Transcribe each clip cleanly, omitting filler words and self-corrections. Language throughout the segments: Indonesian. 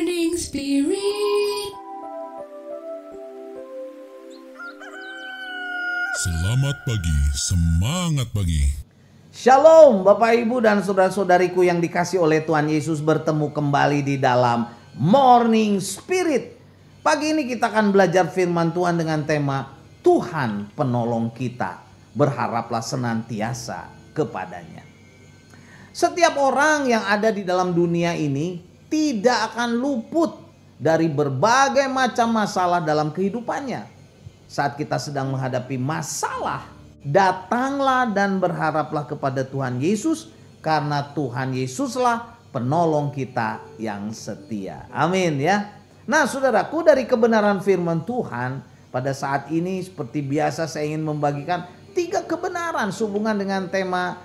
Morning Spirit. Selamat pagi, semangat pagi. Shalom Bapak Ibu dan saudara-saudariku yang dikasih oleh Tuhan Yesus, bertemu kembali di dalam Morning Spirit. Pagi ini kita akan belajar firman Tuhan dengan tema Tuhan penolong kita, berharaplah senantiasa kepadanya. Setiap orang yang ada di dalam dunia ini tidak akan luput dari berbagai macam masalah dalam kehidupannya. Saat kita sedang menghadapi masalah, datanglah dan berharaplah kepada Tuhan Yesus, karena Tuhan Yesuslah penolong kita yang setia. Amin ya. Nah saudaraku, dari kebenaran firman Tuhan pada saat ini seperti biasa saya ingin membagikan 3 kebenaran sehubungan dengan tema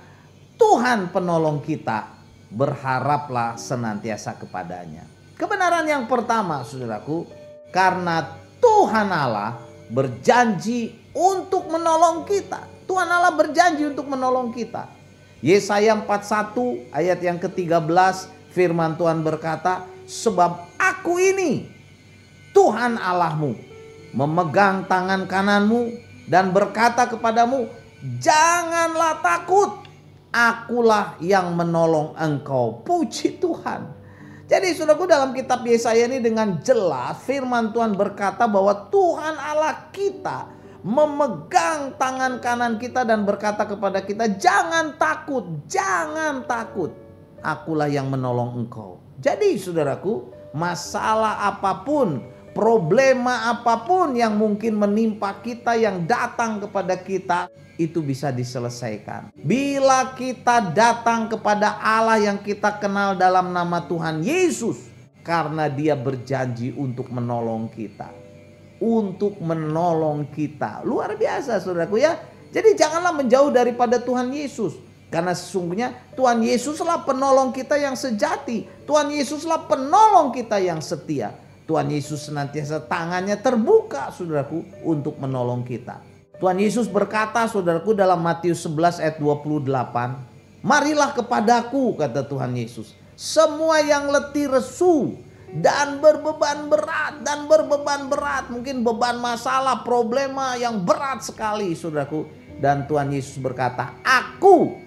Tuhan penolong kita, berharaplah senantiasa kepadanya. Kebenaran yang pertama saudaraku, karena Tuhan Allah berjanji untuk menolong kita. Tuhan Allah berjanji untuk menolong kita. Yesaya 41 ayat yang ke-13 firman Tuhan berkata, sebab aku ini Tuhan Allahmu, memegang tangan kananmu dan berkata kepadamu, janganlah takut, akulah yang menolong engkau. Puji Tuhan. Jadi saudaraku, dalam kitab Yesaya ini dengan jelas firman Tuhan berkata bahwa Tuhan Allah kita memegang tangan kanan kita dan berkata kepada kita, jangan takut, jangan takut, akulah yang menolong engkau. Jadi saudaraku, masalah apapun, problema apapun yang mungkin menimpa kita, yang datang kepada kita, itu bisa diselesaikan bila kita datang kepada Allah yang kita kenal dalam nama Tuhan Yesus, karena Dia berjanji untuk menolong kita. Untuk menolong kita. Luar biasa saudaraku ya. Jadi janganlah menjauh daripada Tuhan Yesus, karena sesungguhnya Tuhan Yesuslah penolong kita yang sejati. Tuhan Yesuslah penolong kita yang setia. Tuhan Yesus senantiasa tangannya terbuka saudaraku untuk menolong kita. Tuhan Yesus berkata saudaraku dalam Matius 11 ayat 28, marilah kepadaku, kata Tuhan Yesus, semua yang letih lesu dan berbeban berat, mungkin beban masalah, problema yang berat sekali saudaraku. Dan Tuhan Yesus berkata, aku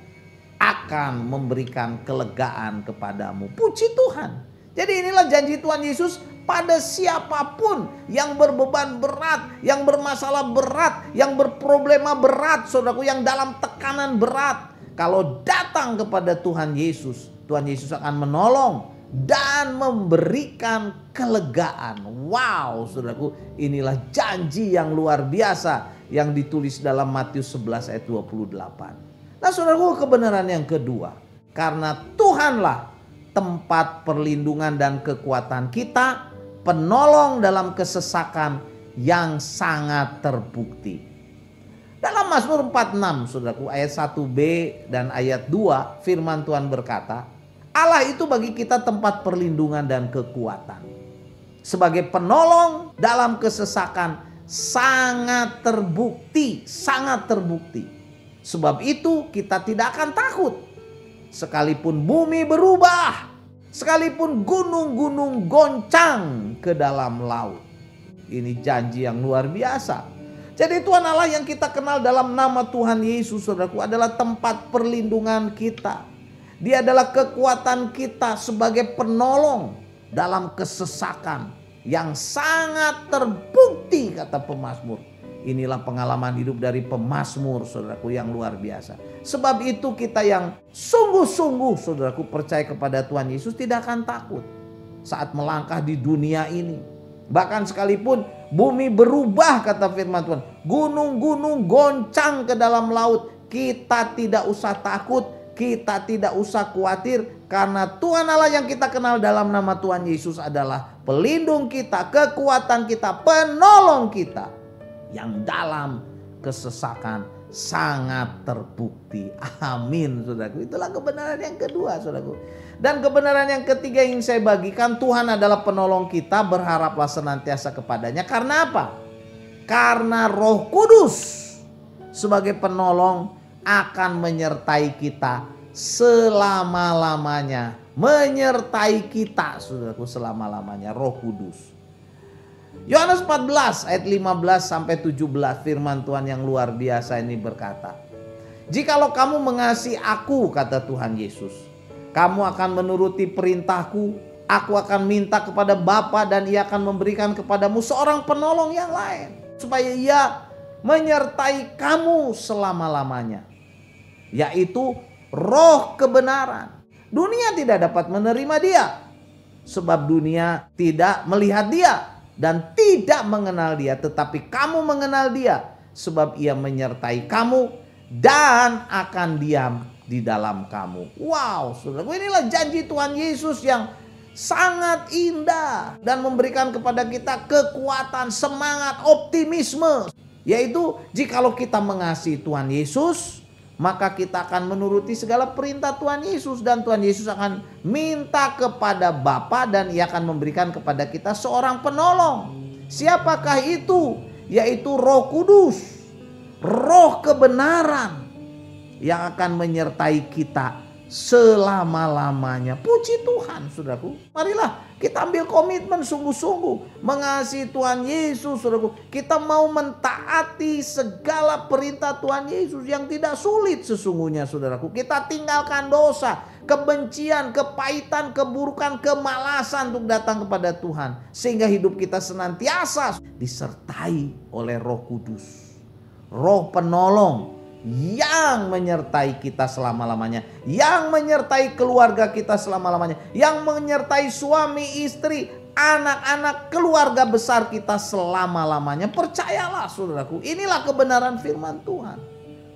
akan memberikan kelegaan kepadamu. Puji Tuhan. Jadi inilah janji Tuhan Yesus pada siapapun yang berbeban berat, yang bermasalah berat, yang berproblema berat, saudaraku, yang dalam tekanan berat. Kalau datang kepada Tuhan Yesus, Tuhan Yesus akan menolong dan memberikan kelegaan. Wow, saudaraku, inilah janji yang luar biasa yang ditulis dalam Matius 11 ayat 28. Nah, saudaraku, kebenaran yang kedua, karena Tuhanlah tempat perlindungan dan kekuatan kita, penolong dalam kesesakan yang sangat terbukti. Dalam Mazmur 46 saudaraku ayat 1b dan ayat 2 firman Tuhan berkata, Allah itu bagi kita tempat perlindungan dan kekuatan. Sebagai penolong dalam kesesakan sangat terbukti, sangat terbukti. Sebab itu kita tidak akan takut. Sekalipun bumi berubah, sekalipun gunung-gunung goncang ke dalam laut. Ini janji yang luar biasa. Jadi Tuhan Allah yang kita kenal dalam nama Tuhan Yesus saudaraku adalah tempat perlindungan kita. Dia adalah kekuatan kita sebagai penolong dalam kesesakan yang sangat terbukti, kata pemazmur. Inilah pengalaman hidup dari pemazmur saudaraku yang luar biasa. Sebab itu kita yang sungguh-sungguh saudaraku percaya kepada Tuhan Yesus tidak akan takut saat melangkah di dunia ini. Bahkan sekalipun bumi berubah, kata firman Tuhan, gunung-gunung goncang ke dalam laut, kita tidak usah takut, kita tidak usah khawatir, karena Tuhan Allah yang kita kenal dalam nama Tuhan Yesus adalah pelindung kita, kekuatan kita, penolong kita yang dalam kesesakan sangat terbukti. Amin saudaraku. Itulah kebenaran yang kedua saudaraku. Dan kebenaran yang ketiga yang saya bagikan, Tuhan adalah penolong kita, berharaplah senantiasa kepadanya. Karena apa? Karena Roh Kudus sebagai penolong akan menyertai kita selama-lamanya menyertai kita, saudaraku, selama-lamanya. Roh Kudus. Yohanes 14 ayat 15 sampai 17, firman Tuhan yang luar biasa ini berkata, "Jikalau kamu mengasihi aku," kata Tuhan Yesus, "kamu akan menuruti perintahku. Aku akan minta kepada Bapa dan Ia akan memberikan kepadamu seorang penolong yang lain, supaya Ia menyertai kamu selama-lamanya, yaitu Roh kebenaran. Dunia tidak dapat menerima Dia, sebab dunia tidak melihat Dia dan tidak mengenal Dia, tetapi kamu mengenal Dia, sebab Ia menyertai kamu dan akan diam di dalam kamu." Wow, saudara, inilah janji Tuhan Yesus yang sangat indah dan memberikan kepada kita kekuatan, semangat, optimisme, yaitu jikalau kita mengasihi Tuhan Yesus, maka kita akan menuruti segala perintah Tuhan Yesus, dan Tuhan Yesus akan minta kepada Bapa dan Ia akan memberikan kepada kita seorang penolong. Siapakah itu? Yaitu Roh Kudus, Roh kebenaran yang akan menyertai kita selama-lamanya. Puji Tuhan, saudaraku. Marilah kita ambil komitmen sungguh-sungguh mengasihi Tuhan Yesus, saudaraku. Kita mau mentaati segala perintah Tuhan Yesus yang tidak sulit sesungguhnya, saudaraku. Kita tinggalkan dosa, kebencian, kepahitan, keburukan, kemalasan untuk datang kepada Tuhan, sehingga hidup kita senantiasa disertai oleh Roh Kudus, Roh penolong yang menyertai kita selama-lamanya, yang menyertai keluarga kita selama-lamanya, yang menyertai suami, istri, anak-anak, keluarga besar kita selama-lamanya. Percayalah, saudaraku, inilah kebenaran firman Tuhan.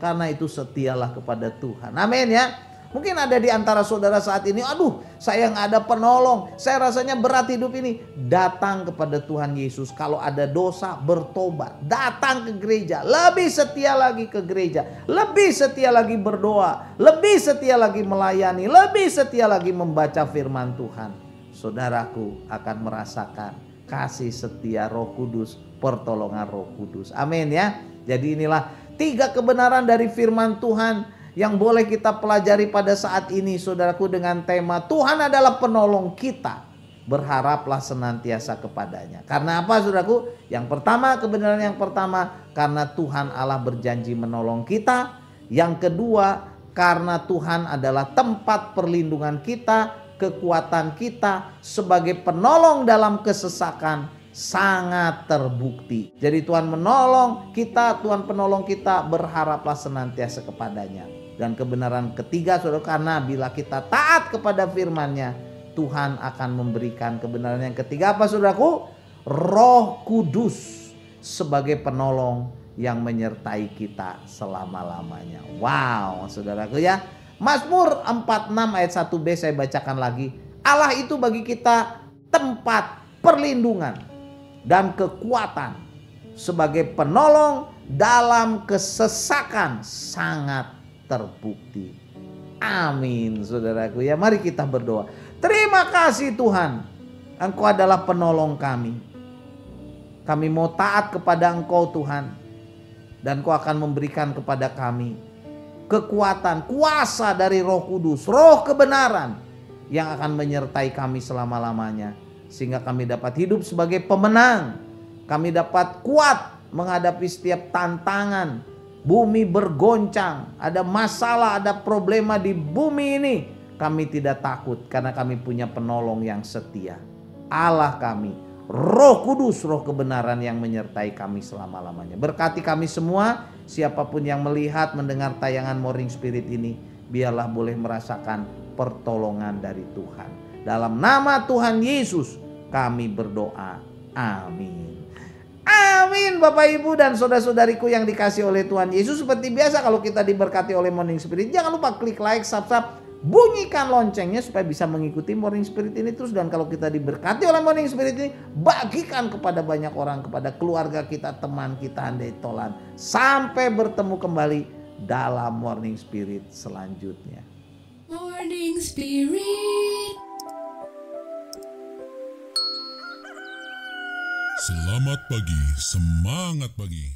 Karena itu setialah kepada Tuhan. Amin ya. Mungkin ada di antara saudara saat ini, aduh, saya nggak ada penolong, saya rasanya berat hidup ini. Datang kepada Tuhan Yesus. Kalau ada dosa, bertobat, datang ke gereja, lebih setia lagi ke gereja, lebih setia lagi berdoa, lebih setia lagi melayani, lebih setia lagi membaca firman Tuhan. Saudaraku akan merasakan kasih setia Roh Kudus, pertolongan Roh Kudus. Amin ya. Jadi inilah 3 kebenaran dari firman Tuhan yang boleh kita pelajari pada saat ini, saudaraku, dengan tema Tuhan adalah penolong kita. Berharaplah senantiasa kepadanya. Karena apa, saudaraku? Yang pertama, kebenaran yang pertama, karena Tuhan Allah berjanji menolong kita. Yang kedua, karena Tuhan adalah tempat perlindungan kita, kekuatan kita sebagai penolong dalam kesesakan sangat terbukti. Jadi Tuhan menolong kita, Tuhan penolong kita, berharaplah senantiasa kepadanya. Dan kebenaran ketiga, saudara, karena bila kita taat kepada firman-Nya, Tuhan akan memberikan kebenaran yang ketiga. Apa, saudaraku? Roh Kudus sebagai penolong yang menyertai kita selama-lamanya. Wow, saudaraku ya. Mazmur 46 ayat 1b saya bacakan lagi. Allah itu bagi kita tempat perlindungan dan kekuatan, sebagai penolong dalam kesesakan sangat terbukti. Amin, saudaraku ya. Mari kita berdoa. Terima kasih Tuhan, Engkau adalah penolong kami. Kami mau taat kepada Engkau, Tuhan, dan Engkau akan memberikan kepada kami kekuatan, kuasa dari Roh Kudus, Roh kebenaran yang akan menyertai kami selama-lamanya, sehingga kami dapat hidup sebagai pemenang. Kami dapat kuat menghadapi setiap tantangan. Bumi bergoncang, ada masalah, ada problema di bumi ini. Kami tidak takut karena kami punya penolong yang setia. Allah kami, Roh Kudus, Roh kebenaran yang menyertai kami selama-lamanya. Berkati kami semua, siapapun yang melihat, mendengar tayangan Morning Spirit ini, biarlah boleh merasakan pertolongan dari Tuhan. Dalam nama Tuhan Yesus kami berdoa. Amin. Amin, Bapak Ibu dan saudara-saudariku yang dikasih oleh Tuhan Yesus. Seperti biasa, kalau kita diberkati oleh Morning Spirit, jangan lupa klik like, subscribe, bunyikan loncengnya supaya bisa mengikuti Morning Spirit ini terus. Dan kalau kita diberkati oleh Morning Spirit ini, bagikan kepada banyak orang, kepada keluarga kita, teman kita, andai tolan. Sampai bertemu kembali dalam Morning Spirit selanjutnya. Morning Spirit. Selamat pagi, semangat pagi.